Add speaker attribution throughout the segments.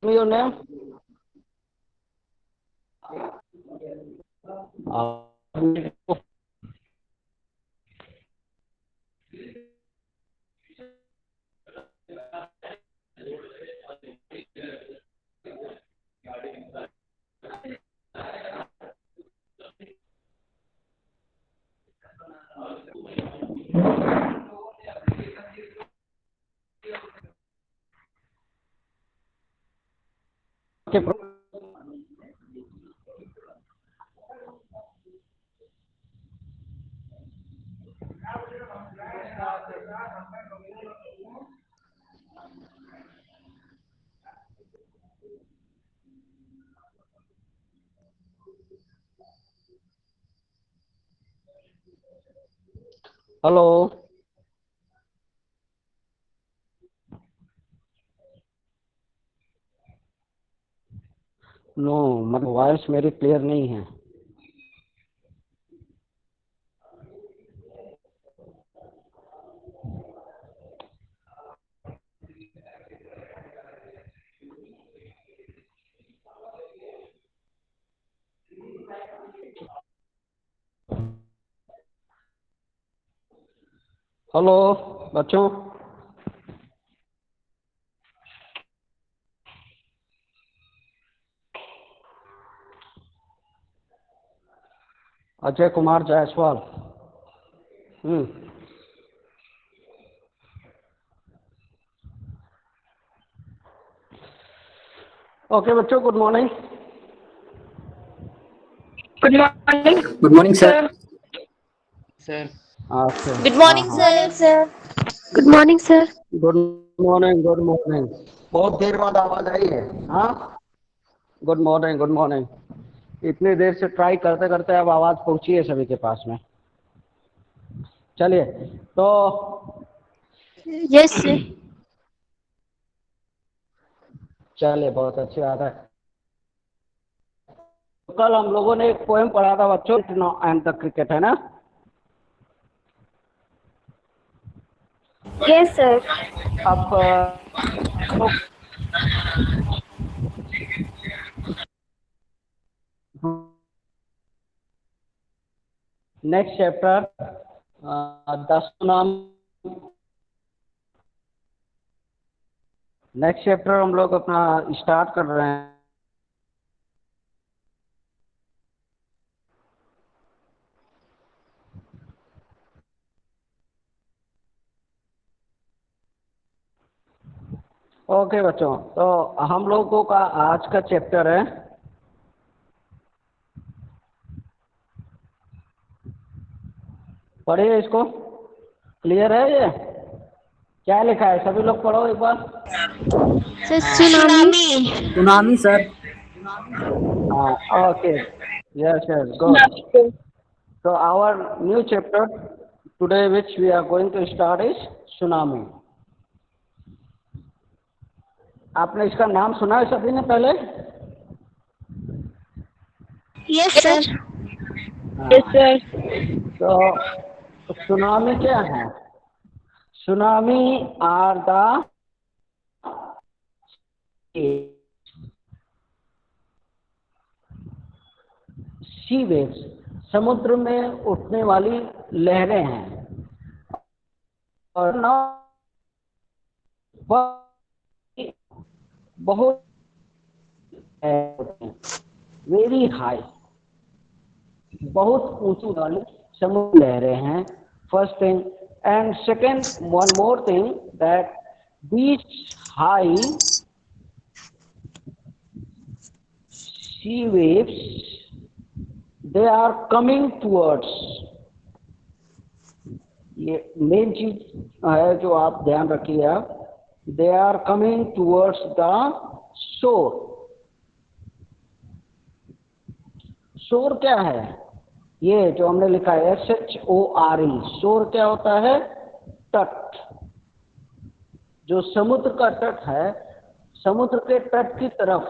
Speaker 1: Your name? Hello. No मतलब voice मेरी clear नहीं है। हेलो बच्चों। अजय कुमार जायसवाल। ओके बच्चों, good morning.
Speaker 2: Good morning.
Speaker 3: Good morning, sir.
Speaker 2: Sir.
Speaker 1: Okay,
Speaker 4: Good morning, sir.
Speaker 2: Sir. Good morning, sir.
Speaker 1: Good morning, good morning. बहुत देर बाद आवाज आई है। हाँ, गुड मॉर्निंग, गुड मॉर्निंग। इतनी देर से ट्राई करते करते अब आवाज पहुंची है सभी के पास में। चलिए तो
Speaker 2: Yes, sir.
Speaker 1: चलिए, बहुत अच्छी बात है। कल हम लोगों ने एक पोएम पढ़ा था बच्चों, एंड द क्रिकेट, है ना?
Speaker 2: Yes, sir.
Speaker 1: अब नेक्स्ट चैप्टर 10 नाम। नेक्स्ट चैप्टर हम लोग अपना स्टार्ट कर रहे हैं। ओके बच्चों, तो हम लोगों का आज का चैप्टर है पढ़िए इसको। क्लियर है ये? क्या लिखा है? सभी लोग पढ़ो एक बार।
Speaker 2: Sir, tsunami.
Speaker 3: Tsunami, sir.
Speaker 1: हाँ, okay, yes yes, good. So our new chapter today which we are going to start is tsunami. आपने इसका नाम सुना है सभी ने पहले?
Speaker 2: Yes, sir.
Speaker 1: Yes, sir. तो tsunami क्या है? Tsunami are the sea waves, समुद्र में उठने वाली लहरें हैं। और ना बहुत वेरी हाई, बहुत ऊंची वाली समुद्र लहरें हैं, first thing. And second, one more thing, that these high sea waves, they are coming towards, ये मेन चीज है जो आप ध्यान रखिए आप, they are coming towards the shore. Shore क्या है? ये जो हमने लिखा है SHORE, शोर क्या होता है? तट। जो समुद्र का तट है, समुद्र के तट की तरफ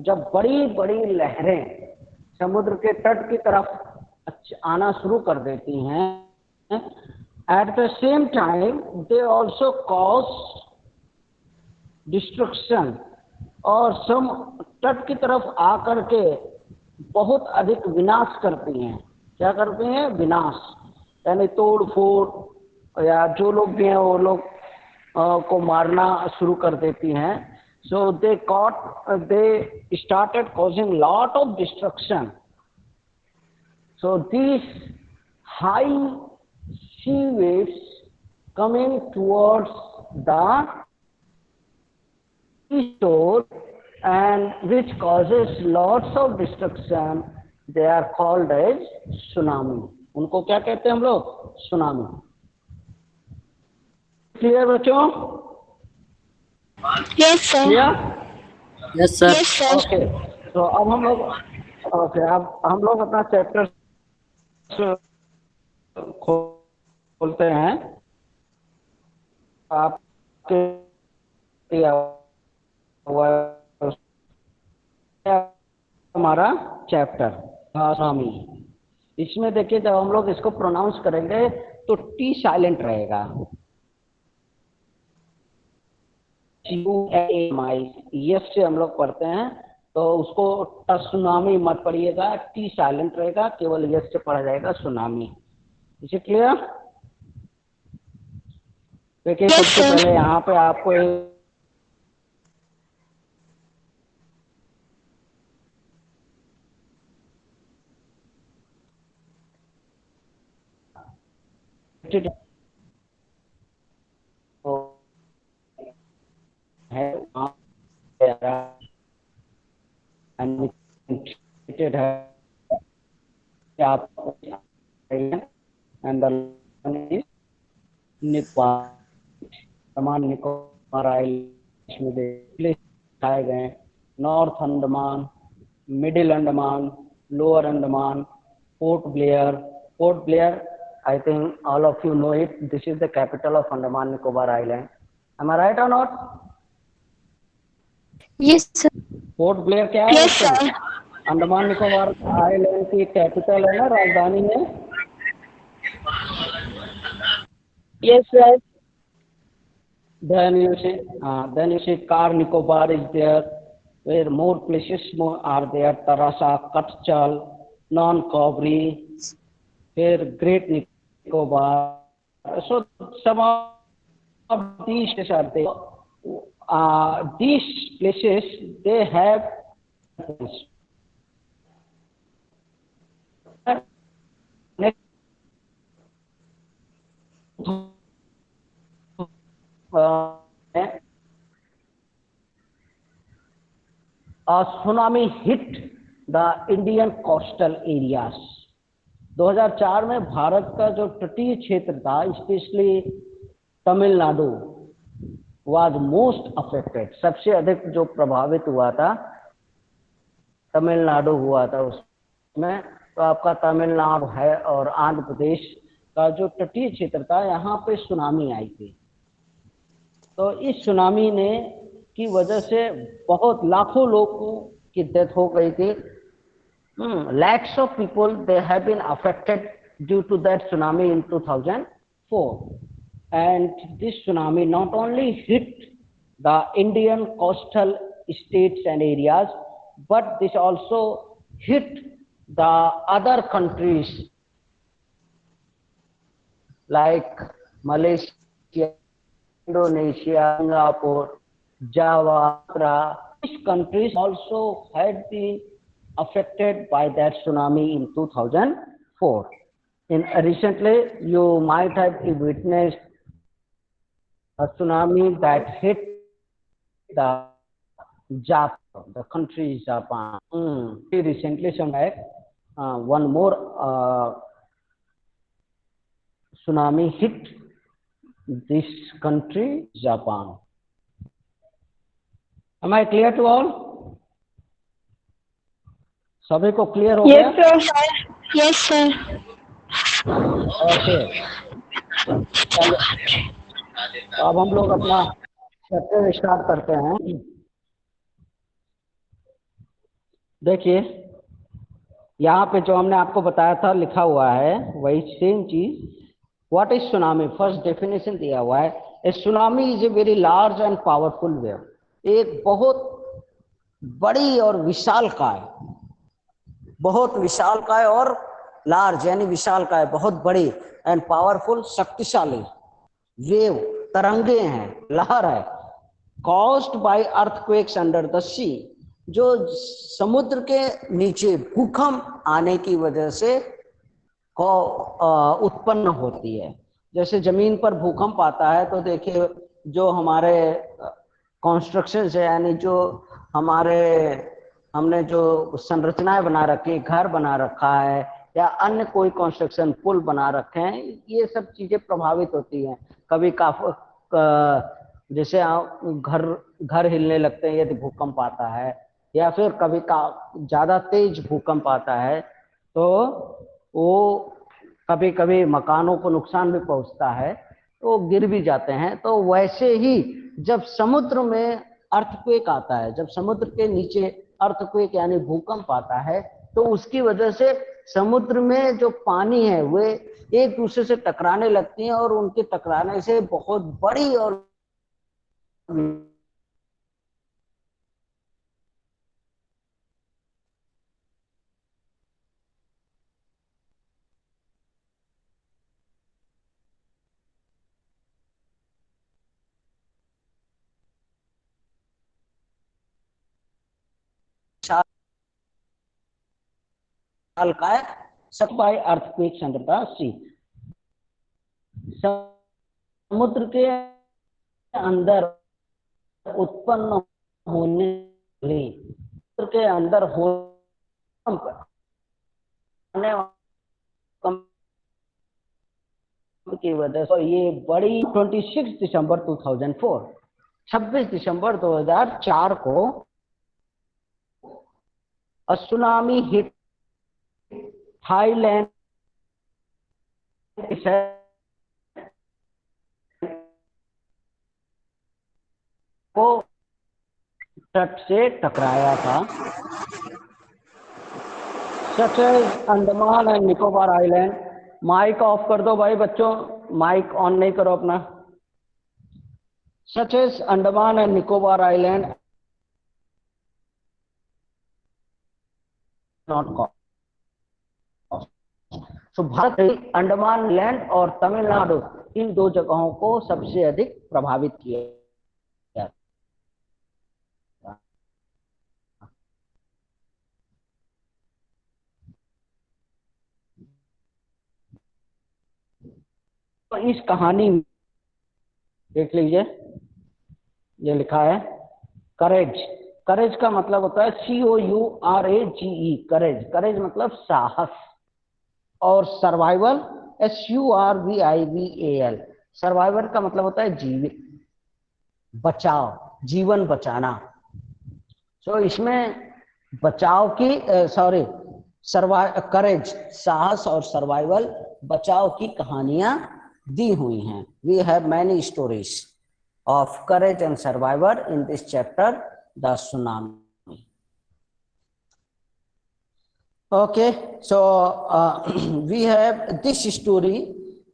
Speaker 1: जब बड़ी बड़ी लहरें समुद्र के तट की तरफ आना शुरू कर देती हैं, at the same time they also cause destruction, और सम तट की तरफ आकर के बहुत अधिक विनाश करती हैं। क्या करती हैं? विनाश, यानी तोड़ फोड़, या जो लोग भी हैं वो लोग को मारना शुरू कर देती हैं। So they started causing lot of destruction. So this high sea waves coming towards the shore and which causes lots of destruction, they are called as tsunami. उनको क्या कहते हैं हम लोग? सुनामी। क्लियर बच्चों?
Speaker 2: Yes, sir.
Speaker 1: Clear?
Speaker 3: Yes sir.
Speaker 2: Yes, sir.
Speaker 1: Okay, तो अब हम लोग अब हम लोग अपना चैप्टर खोलते हैं। आपके हमारा चैप्टर सुनामी। इसमें देखिए जब हम लोग इसको प्रोनाउंस करेंगे तो टी साइलेंट रहेगा। यस से हम लोग पढ़ते हैं तो उसको सुनामी मत पढ़िएगा, टी साइलेंट रहेगा, केवल यस से पढ़ा जाएगा सुनामी। इसे क्लियर? देखिए
Speaker 2: Yes,
Speaker 1: सबसे
Speaker 2: sir.
Speaker 1: पहले यहाँ पे आपको अंडमान निकोबार आइलैंड्स में दिखाए गए। North Andaman, middle Andaman, lower Andaman, port Blair. Port Blair, I think all of you know it. This is the capital of Andaman Nicobar Island. Am I right or not?
Speaker 2: Yes, sir.
Speaker 1: Port Blair क्या है?
Speaker 2: Yes, sir.
Speaker 1: Andaman Nicobar island की capital है ना, राजधानी है।
Speaker 2: Yes, sir.
Speaker 1: Then you see Car Nicobar is there, where more places are there. Tarasa, Katchal, Non-Kobri, where Great Nicobar. So some of these places are there. These places, they have a tsunami hit the Indian coastal areas. 2004 में भारत का जो तटीय क्षेत्र था, specially Tamil Nadu, was most affected. सबसे अधिक जो प्रभावित हुआ था तमिलनाडु हुआ था उसमें। तो आपका तमिलनाडु है और आंध्र प्रदेश का जो तटीय क्षेत्र था, यहाँ पे सुनामी आई थी। तो इस सुनामी ने की वजह से बहुत लाखों लोगों की डेथ हो गई थी। Lakhs of people, they have been affected due to that tsunami in 2004. And this tsunami not only hit the Indian coastal states and areas, but this also hit the other countries like Malaysia, Indonesia, Singapore, Java. These countries also had been affected by that tsunami in 2004. Recently, you might have witnessed a tsunami that hit the Japan, the country Japan. Recently, one more tsunami hit this country, Japan. Am I clear to all? सभी को clear हो गया?
Speaker 2: Yes, sir. Yes, sir.
Speaker 1: Okay, अब हम लोग अपना chapter start करते हैं। देखिए यहाँ पे जो हमने आपको बताया था लिखा हुआ है वही सेम चीज। What is tsunami? First definition दिया हुआ है, a tsunami is a very large and powerful wave. एक बहुत बड़ी और विशालकाय, बहुत विशालकाय और लार्ज यानी विशालकाय बहुत बड़ी, एंड पावरफुल शक्तिशाली वेव, तरंगे हैं, लहर है, caused by earthquakes under the sea, जो समुद्र के नीचे भूकंप आने की वजह से उत्पन्न होती है। जैसे जमीन पर भूकंप आता है तो देखिए जो हमारे कंस्ट्रक्शन है, यानी जो हमारे हमने जो संरचनाएं बना रखी, घर बना रखा है या अन्य कोई कंस्ट्रक्शन, पुल बना रखे हैं, ये सब चीजें प्रभावित होती हैं। कभी जैसे घर घर हिलने लगते हैं यदि भूकंप आता है, या फिर कभी ज्यादा तेज भूकंप आता है तो वो कभी कभी मकानों को नुकसान भी पहुंचता है, तो गिर भी जाते हैं। तो वैसे ही जब समुद्र में अर्थक्वेक आता है, जब समुद्र के नीचे अर्थक्वेक यानी भूकंप आता है, तो उसकी वजह से समुद्र में जो पानी है वे एक दूसरे से टकराने लगती हैं, और उनके टकराने से बहुत बड़ी और विशालकाय बाय अर्थक्वेक अंडर द सी। समुद्र के अंदर उत्पन्न होने के अंदर होने की वजह से ये बड़ी 26 दिसंबर 2004, 26 दिसंबर 2004 को a tsunami hit Thailand को तट से टकराया था। Such as Andaman and Nicobar island. Mike off कर दो भाई बच्चों, माइक ऑन नहीं करो अपना। Such as Andaman and Nicobar island not coast. So Bharat Andaman land और तमिलनाडु, इन दो जगहों को सबसे अधिक प्रभावित किया। तो इस कहानी में देख लीजिए, ये लिखा है करेज। करेज का मतलब होता है COURAGE, करेज। करेज मतलब साहस। और सर्वाइवल SURVIVAL, सर्वाइवर का मतलब होता है जीवित, बचाव, जीवन बचाना। तो इसमें बचाव की करेज, साहस और सर्वाइवल, बचाव की कहानियां दी हुई हैं। We have many stories of courage and survivor in this chapter the tsunami. Okay, so we have this story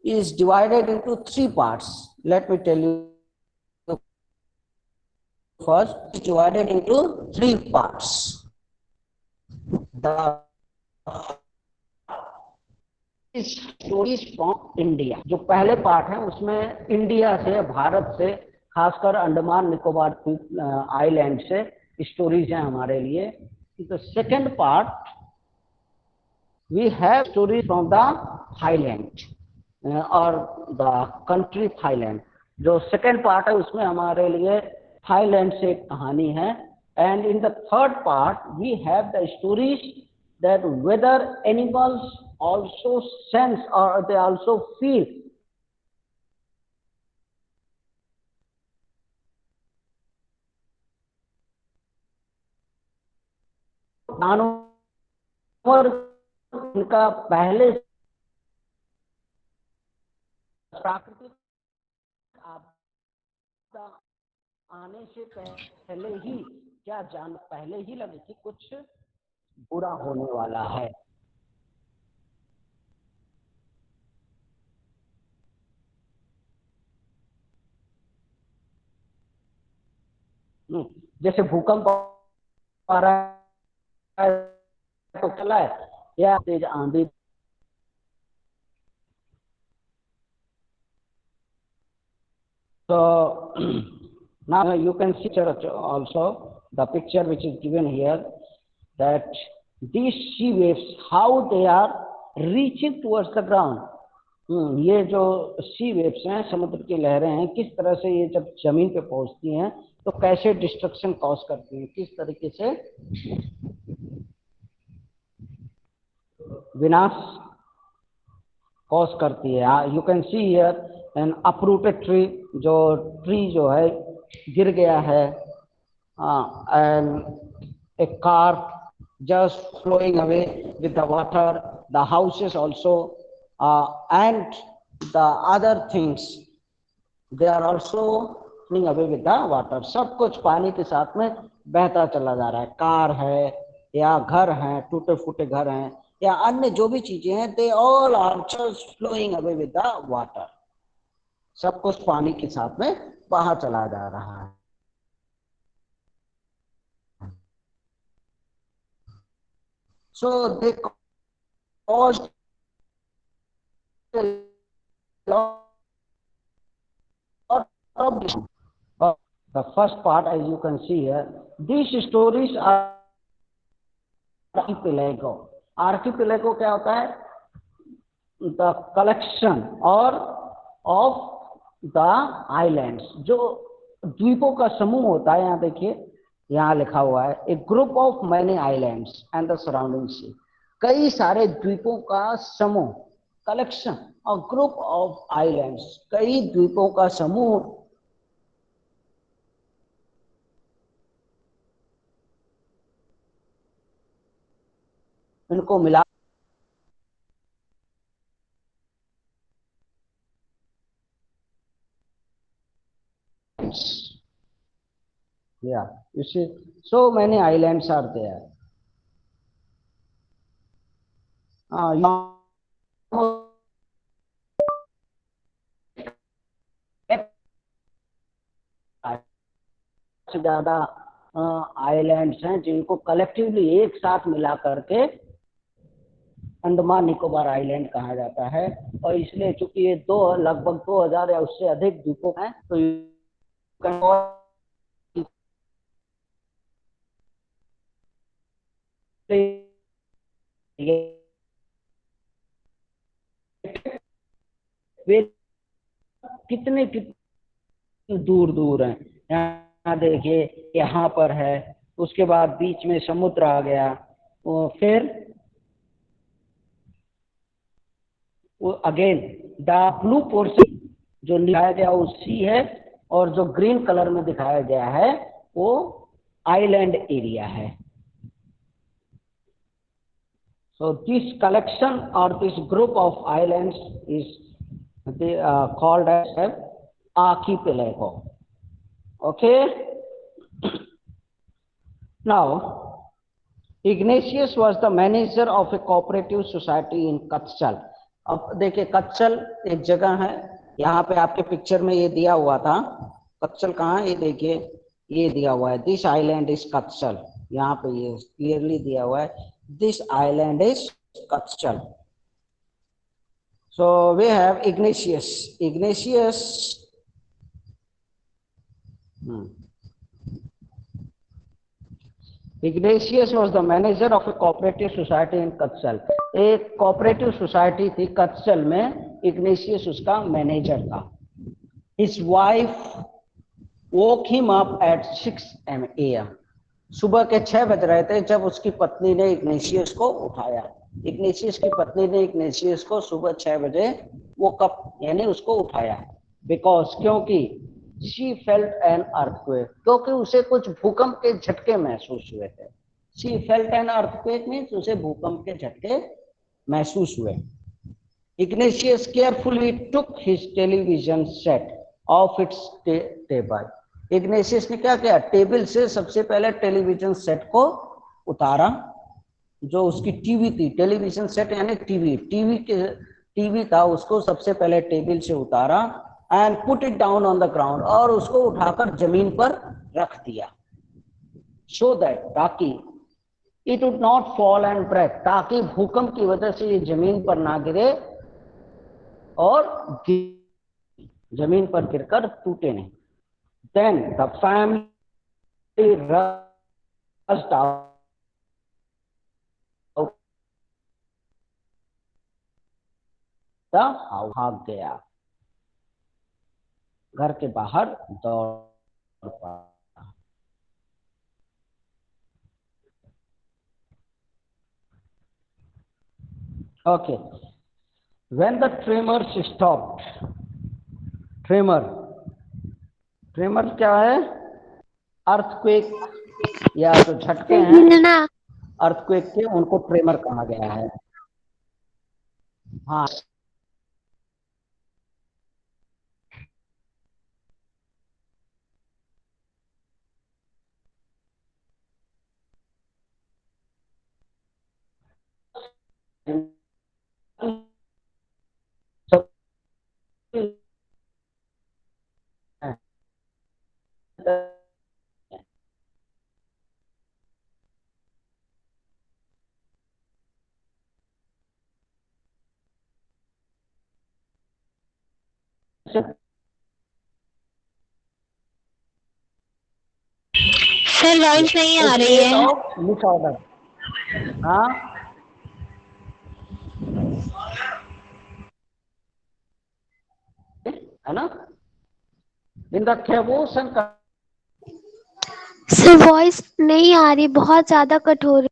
Speaker 1: is divided into 3 parts. Let me tell you first, it's divided into 3 parts. The stories from India, जो पहले part है उसमें India से, भारत से, खासकर Andaman Nicobar island से stories हैं हमारे लिए। तो second part we have stories from the Thailand or the country Thailand। जो सेकेंड पार्ट है उसमें हमारे लिए थाईलैंड से एक कहानी है। And in the third part we have the stories that whether animals also sense और दे आल्सो फील जानवर उनका पहले प्राकृतिक आपदा आने से पहले ही क्या पहले ही लगे कि कुछ बुरा होने वाला है। जैसे भूकंप आ रहा है तो चला है, या तेज आंधी। So now you can see also the picture which is given here, that these sea waves, how they are reaching towards the ground. ये जो सी वेव्स हैं, समुद्र की लहरें हैं, किस तरह से ये जब जमीन पे पहुंचती हैं तो कैसे डिस्ट्रक्शन कॉज करती हैं, किस तरीके से विनाश कॉज करती है। You can see here an uprooted tree, जो ट्री जो है गिर गया है, and a car just flowing away with the water, the houses also, and the other things, they are also flowing away with the water. सब कुछ पानी के साथ में बहता चला जा रहा है। कार है या घर हैं, टूटे फूटे घर हैं या अन्य जो भी चीजें हैं, they all are just flowing away with the water. सब कुछ पानी के साथ में बहा चला जा रहा है। So they caused a lot of this. The first part, as you can see here, these stories are archipelago. Archipelago क्या होता है? The collection or of the islands, जो द्वीपों का समूह होता है। यहाँ देखिए, यहाँ लिखा हुआ है a group of many islands and the surrounding sea, कई सारे द्वीपों का समूह, कलेक्शन और ग्रुप ऑफ आइलैंड्स, कई द्वीपों का समूह इनको मिला। Yeah, you see, so many islands are there. ज्यादा आइलैंड्स हैं जिनको कलेक्टिवली एक साथ मिला करके अंडमान निकोबार आइलैंड कहा जाता है। और इसलिए चूंकि ये लगभग 2000 या उससे अधिक द्वीपों हैं, तो वे कितने दूर दूर हैं। यहाँ देखिए, यहाँ पर है, उसके बाद बीच में समुद्र आ गया, और फिर अगेन द ब्लू पोर्शन जो दिखाया गया वो सी है, और जो ग्रीन कलर में दिखाया गया है वो आइलैंड एरिया है। So this collection or this group of islands is called as archipelago. Okay. Now, Ignatius was the manager of a cooperative society in Katchal. अब देखिए, कच्चल एक जगह है, यहाँ पे आपके पिक्चर में ये दिया हुआ था। कच्चल कहाँ है? ये देखिए, ये दिया हुआ है, दिस आइलैंड इज कच्चल। यहाँ पे ये क्लियरली दिया हुआ है, this island is Katchal. So we have Ignatius. Ignatius was the manager of a cooperative society in Katchal. एक cooperative society थी कच्चल में, Ignatius उसका मैनेजर था। His wife woke him up at 6 AM. सुबह के 6 बज रहे थे जब उसकी पत्नी ने इग्नेशियस को उठाया। इग्नेशियस की पत्नी ने इग्नेशियस को सुबह 6 बजे वो कप यानी उसको उठाया। बिकॉज क्योंकि शी फेल्ट एन अर्थक्वेक, क्योंकि उसे कुछ भूकंप के झटके महसूस हुए थे। She felt an earthquake means उसे भूकंप के झटके महसूस हुए। Ignatius carefully took his television set of its table. Ignatius ने क्या किया? टेबल से सबसे पहले टेलीविजन सेट को उतारा, जो उसकी टीवी थी, टेलीविजन सेट यानी टीवी था, उसको सबसे पहले टेबल से उतारा and put it down on the ground, और उसको उठाकर जमीन पर रख दिया। so that ताकि it would not fall and break, ताकि भूकंप की वजह से ये जमीन पर ना गिरे और जमीन पर गिरकर टूटे नहीं। Then the family rushed out, भाग गया, घर के बाहर दौड़ पड़ा। Okay, when the tremors stopped, tremor क्या है? अर्थक्वेक या जो झटके हैं अर्थक्वेक के, उनको ट्रेमर कहा गया है। हाँ,
Speaker 2: सर वॉइस नहीं आ रही है।
Speaker 1: मिसऑर्डर, हाँ है ना, in the chaos and
Speaker 4: sir voice नहीं आ रही, बहुत ज्यादा कट हो रही।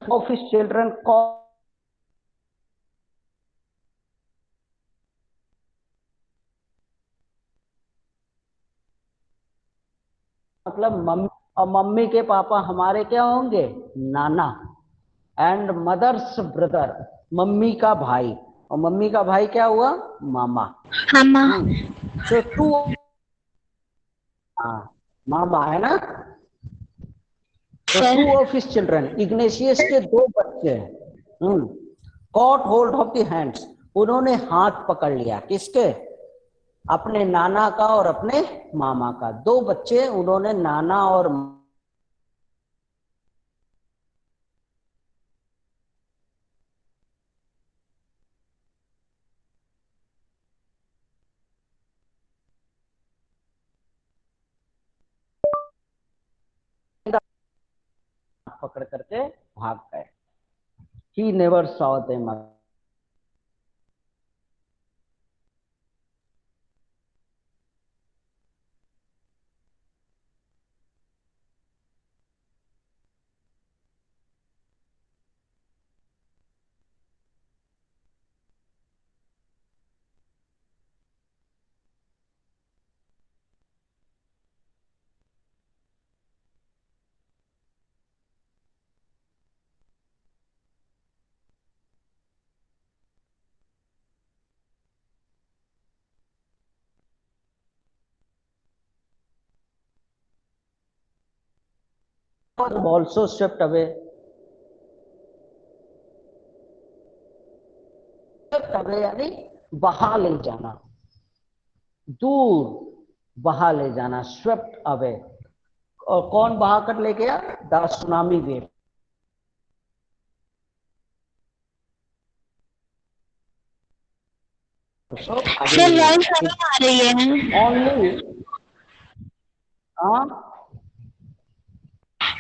Speaker 1: of his children called मतलब मम्मी, और मम्मी के पापा हमारे क्या होंगे? नाना। एंड मदर्स ब्रदर, मम्मी का भाई, और मम्मी का भाई क्या हुआ? मामा।
Speaker 2: मामा।
Speaker 1: सो टू, मामा है ना। Two of his children, Ignatius के दो बच्चे cot hold of the hands, उन्होंने हाथ पकड़ लिया, किसके? अपने नाना का और अपने मामा का। दो बच्चे, उन्होंने नाना और पकड़ करके भाग गए। He never saw them again. Also swept away. Swept away यानी बहा ले जाना, दूर बहा ले जाना, swept away। और कौन बहा कर ले गया? The tsunami wave.
Speaker 2: Sir voice नहीं आ रही है।
Speaker 1: ओनली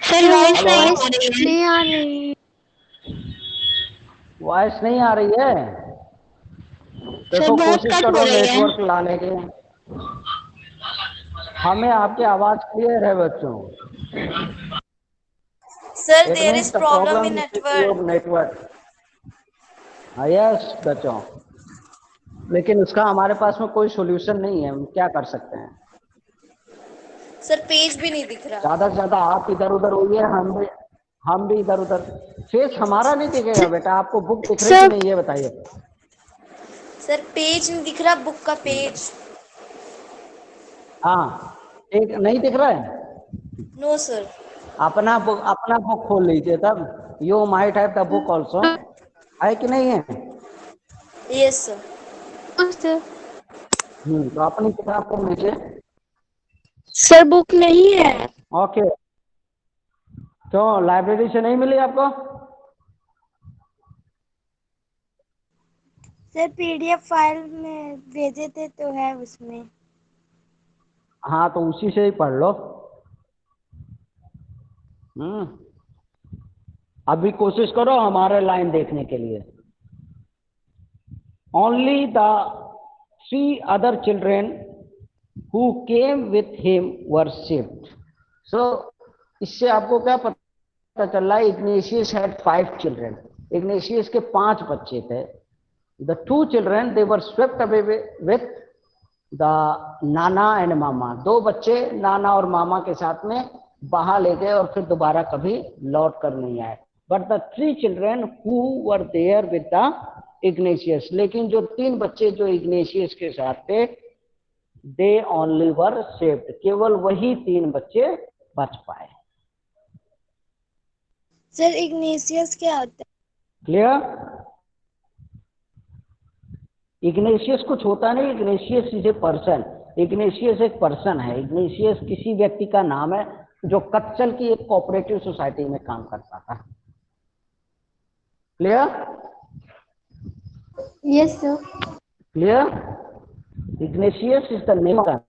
Speaker 2: सर वॉइस नहीं आ रही है।
Speaker 4: नहीं आ रही।
Speaker 1: वॉइस नहीं आ रही है। देखो कोशिश करो नेटवर्क लाने की। हमें आपकी आवाज क्लियर है बच्चों।
Speaker 5: Sir there is problem in
Speaker 1: network. Yes बच्चों, लेकिन उसका हमारे पास में कोई सॉल्यूशन नहीं है, हम क्या कर सकते हैं?
Speaker 5: सर पेज भी नहीं दिख रहा।
Speaker 1: ज्यादा से ज्यादा आप इधर उधर होइए, हम भी इधर उधर। फेस हमारा नहीं दिखेगा बेटा, आपको बुक दिख रही है नहीं ये बताइए।
Speaker 5: सर पेज नहीं दिख रहा, बुक का पेज।
Speaker 1: हाँ, एक नहीं दिख रहा है।
Speaker 5: No sir.
Speaker 1: अपना बुक खोल लीजिए तब। You might have the book also. है कि नहीं है?
Speaker 5: Yes sir.
Speaker 4: सर
Speaker 1: तो अपनी किताब को नीचे।
Speaker 4: सर बुक नहीं है।
Speaker 1: ओके, तो लाइब्रेरी से नहीं मिली आपको?
Speaker 5: सर पीडीएफ फाइल में भेजे थे तो है उसमें।
Speaker 1: हाँ, तो उसी से ही पढ़ लो। अभी कोशिश करो हमारे लाइन देखने के लिए। Only the 3 other children who came with him were saved. So इससे आपको क्या पता चल रहा है? Ignatius had 5 children. इग्नेशियस के 5 बच्चे थे। The 2 children they were swept away with the Nana and मामा। 2 बच्चे नाना और मामा के साथ में बहा ले गए और फिर दोबारा कभी लौट कर नहीं आए। But the 3 children who were there with the Ignatius, लेकिन जो 3 बच्चे जो इग्नेशियस के साथ थे, दे ओनली वर सेव्ड, केवल वही 3 बच्चे बच पाए।
Speaker 5: सर इग्नेशियस क्या होता है?
Speaker 1: क्लियर? इग्नेशियस कुछ होता नहीं, Ignatius is a person. Ignatius एक पर्सन है। इग्नेशियस किसी व्यक्ति का नाम है जो कच्चल की एक कोऑपरेटिव सोसाइटी में काम करता था। Clear?
Speaker 4: Yes sir.
Speaker 1: Clear? Ignatius is the name of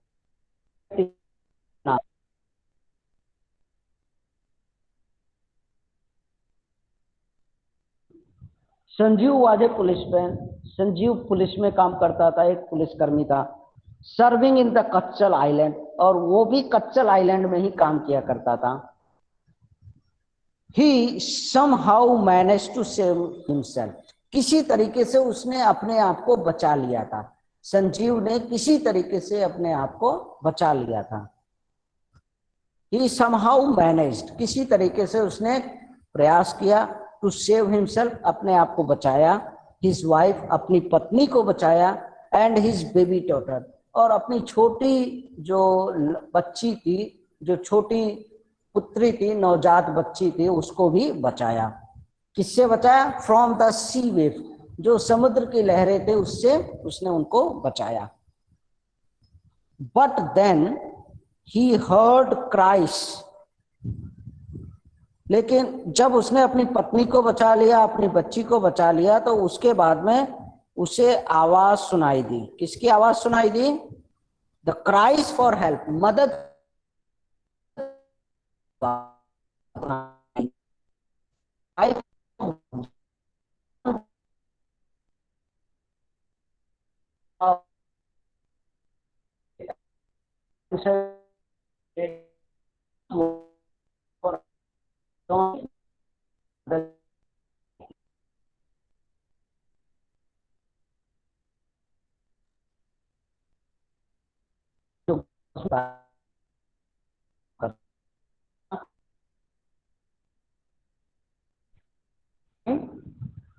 Speaker 1: Sanjeev was a policeman. Sanjeev police में काम करता था, एक पुलिसकर्मी था। Serving in the Katchal island, और वो भी कच्चल आइलैंड में ही काम किया करता था। He somehow managed to save himself, किसी तरीके से उसने अपने आप को बचा लिया था। संजीव ने किसी तरीके से अपने आप को बचा लिया था। ही समहाउ मैनेज्ड, किसी तरीके से उसने प्रयास किया। टू सेव हिमसेल्फ, अपने आप को बचाया। हिज वाइफ, अपनी पत्नी को बचाया। एंड हिज बेबी डॉटर, और अपनी छोटी जो बच्ची थी, जो छोटी पुत्री थी, नवजात बच्ची थी, उसको भी बचाया। किससे बचाया? फ्रॉम द सी वेव, जो समुद्र की लहरें थे उससे उसने उनको बचाया। But then he heard cries, लेकिन जब उसने अपनी पत्नी को बचा लिया, अपनी बच्ची को बचा लिया, तो उसके बाद में उसे आवाज सुनाई दी। किसकी आवाज सुनाई दी? द क्राइस फॉर हेल्प, मदद।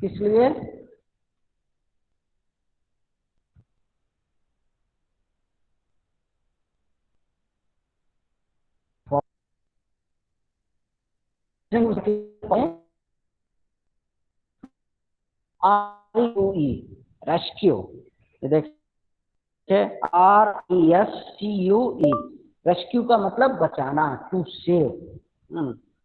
Speaker 1: किस लिए? रेस्क्यू, देखिए RESCUE, रेस्क्यू का मतलब बचाना, to save.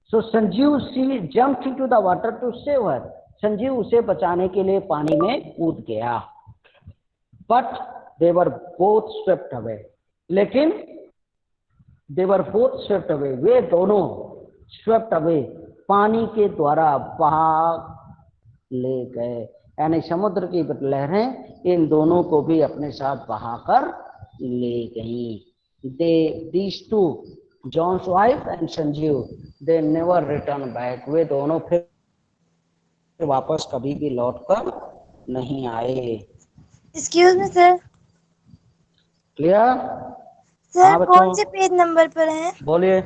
Speaker 1: So Sanjeev she jumped into the water to save her, Sanjeev उसे बचाने के लिए पानी में कूद गया। But they were both swept away, लेकिन they were both swept away, वे दोनों स्वेप्ट अवे, पानी के द्वारा बहा ले गए। यानी समुद्र की लहरें इन दोनों को भी अपने साथ बहाकर ले गईं। These two, John's wife and Sanjeev, they never return back, वे दोनों फिर वापस कभी भी लौटकर नहीं आए।
Speaker 5: Excuse me sir.
Speaker 1: Clear?
Speaker 5: Sir कौन से पेज नंबर पर हैं?
Speaker 1: बोलिए।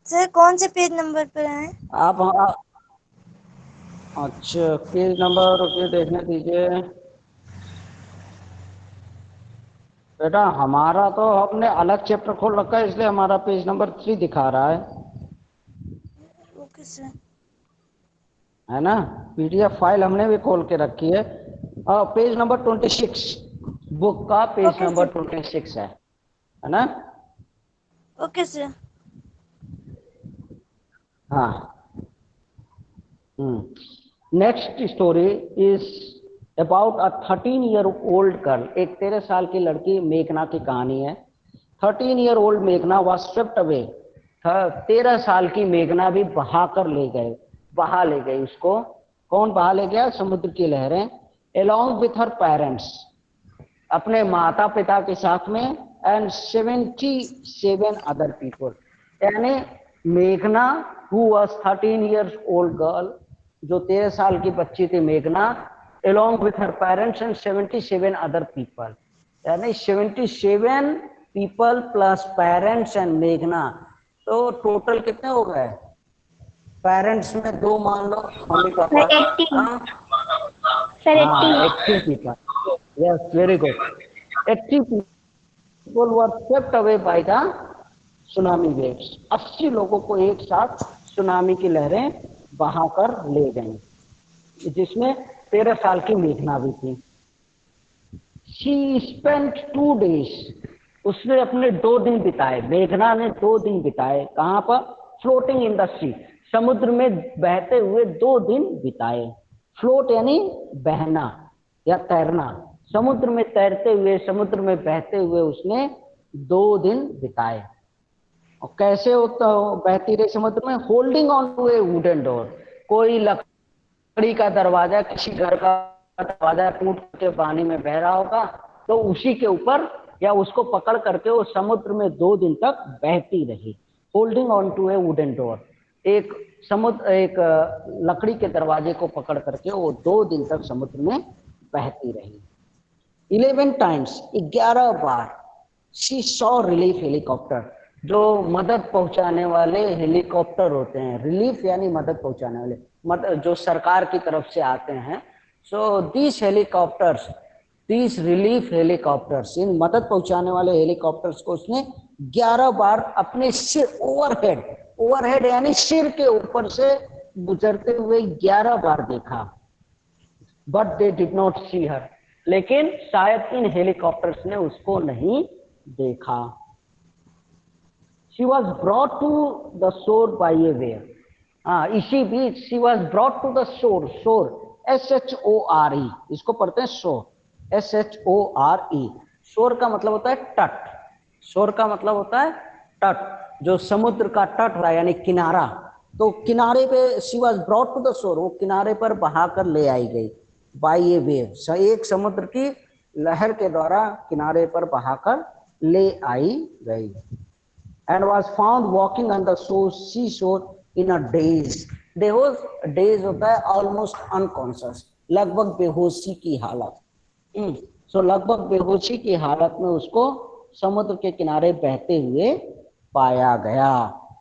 Speaker 5: सर कौन से पेज नंबर पर हैं?
Speaker 1: आप अच्छा, पेज नंबर रुकिए देखने दीजिए बेटा। हमारा तो हमने अलग चैप्टर खोल रखा है, इसलिए हमारा पेज नंबर 3 दिखा रहा है।
Speaker 5: Okay sir.
Speaker 1: है ना। PDF फाइल हमने भी खोल के रखी है। पेज नंबर 26, बुक का पेज
Speaker 5: Okay,
Speaker 1: नंबर
Speaker 5: sir.
Speaker 1: 26 है ना।
Speaker 5: Okay sir.
Speaker 1: हाँ। Next story is about a 13-year-old girl. एक 13 साल की लड़की मेघना की कहानी है। 13-year-old मेघना वॉज स्वेप्ट अवे। 13 साल की मेघना भी बहा ले गई उसको। कौन बहा ले गया? समुद्र की लहरें। along with her parents, अपने माता पिता के साथ में, and 77 other people। यानी मेघना who was 13 years old girl, जो 13 साल की बच्ची थी मेघना, along with her parents and 77 other people, यानी 77 people plus parents and मेघना। तो टोटल कितने हो गए? पेरेंट्स में 2 मान लो, मम्मी पापा।
Speaker 2: 80
Speaker 1: हाँ,
Speaker 2: sir,
Speaker 1: 80 people। Yes, very good। 80 people were swept away by the tsunami waves। 80 लोगों को एक साथ सुनामी की लहरें बहाकर ले गईं, जिसमें 13 साल की मेघना भी थी। She spent 2 days। उसने अपने 2 दिन बिताए, मेघना ने 2 दिन बिताए। कहाँ पर? फ्लोटिंग इन द सी। समुद्र में बहते हुए 2 दिन बिताए। फ्लोट यानी बहना या तैरना। समुद्र में तैरते हुए, समुद्र में बहते हुए उसने 2 दिन बिताए। और कैसे होता बहती रही समुद्र में? Holding on to a wooden door. कोई लकड़ी का दरवाजा, किसी घर का दरवाजा टूट के पानी में बह रहा होगा, तो उसी के ऊपर या उसको पकड़ करके वो समुद्र में 2 दिन तक बहती रही। Holding on to a wooden door, एक लकड़ी के दरवाजे को पकड़ करके वो 2 दिन तक समुद्र में बहती रही। 11 times, 11 bar. She saw relief helicopter, जो मदद पहुंचाने वाले हेलीकॉप्टर होते हैं। रिलीफ यानी मदद पहुंचाने वाले, जो सरकार की तरफ से आते हैं। So this helicopters, this relief helicopters, इन मदद पहुंचाने वाले हेलीकॉप्टर्स को उसने 11 बार अपने सिर, ओवरहेड यानी सिर के ऊपर से गुजरते हुए 11 बार देखा। बट दे डिड नॉट सी हर, लेकिन शायद इन हेलीकॉप्टर्स ने उसको नहीं देखा। She was brought to the shore by a wave। इसी बीच she was brought to the shore, shore SHORE, इसको पढ़ते हैं shore, SHORE। शोर का मतलब होता है तट, शोर का मतलब होता है तट, जो समुद्र का तट रहा यानी किनारा। तो किनारे पे she was brought to the shore, वो किनारे पर बहाकर ले आई गई। by a wave, एक समुद्र की लहर के द्वारा किनारे पर बहाकर ले आई गई। and was found walking on the seashore in a daze। daze होता है almost unconscious, लगभग बेहोशी की हालत। सो लगभग बेहोशी की हालत में उसको समुद्र के किनारे बहते हुए पाया गया।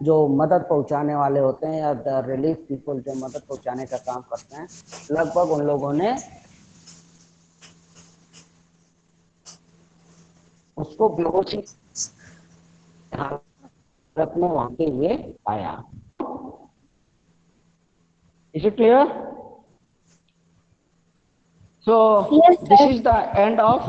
Speaker 1: जो मदद पहुंचाने वाले होते हैं या द रिलीफ पीपल, जो मदद पहुंचाने का काम करते हैं, लगभग उन लोगों ने उसको बेहोशी में भागते हुए पाया। Is it clear? So
Speaker 2: Yes,
Speaker 1: this
Speaker 2: sir.
Speaker 1: is the end of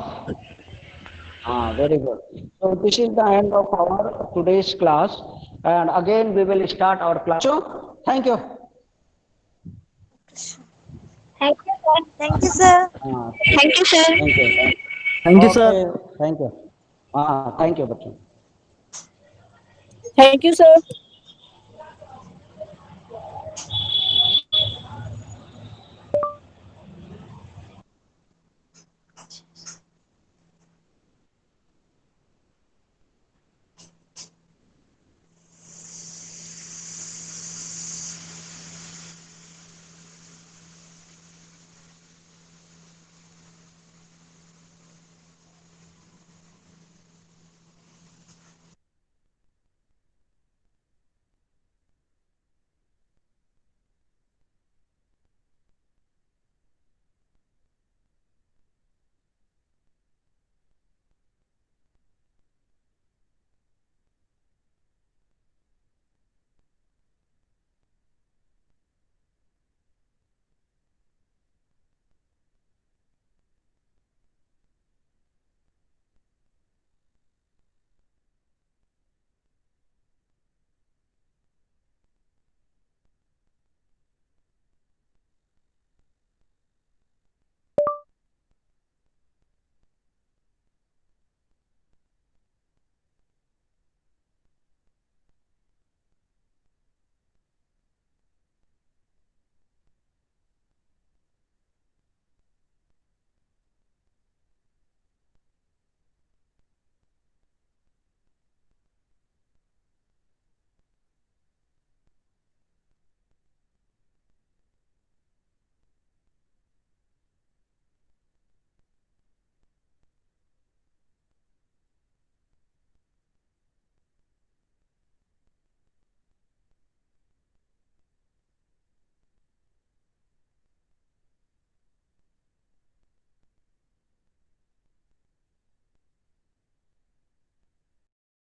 Speaker 1: very good। So this is the end of our today's class, and again we will start our class। So thank you।
Speaker 2: Thank you, sir.
Speaker 5: Thank you sir.
Speaker 2: Thank you, sir.
Speaker 1: thank you
Speaker 3: thank you sir.
Speaker 1: Thank you. Thank you बच्चों।
Speaker 4: Thank you, sir.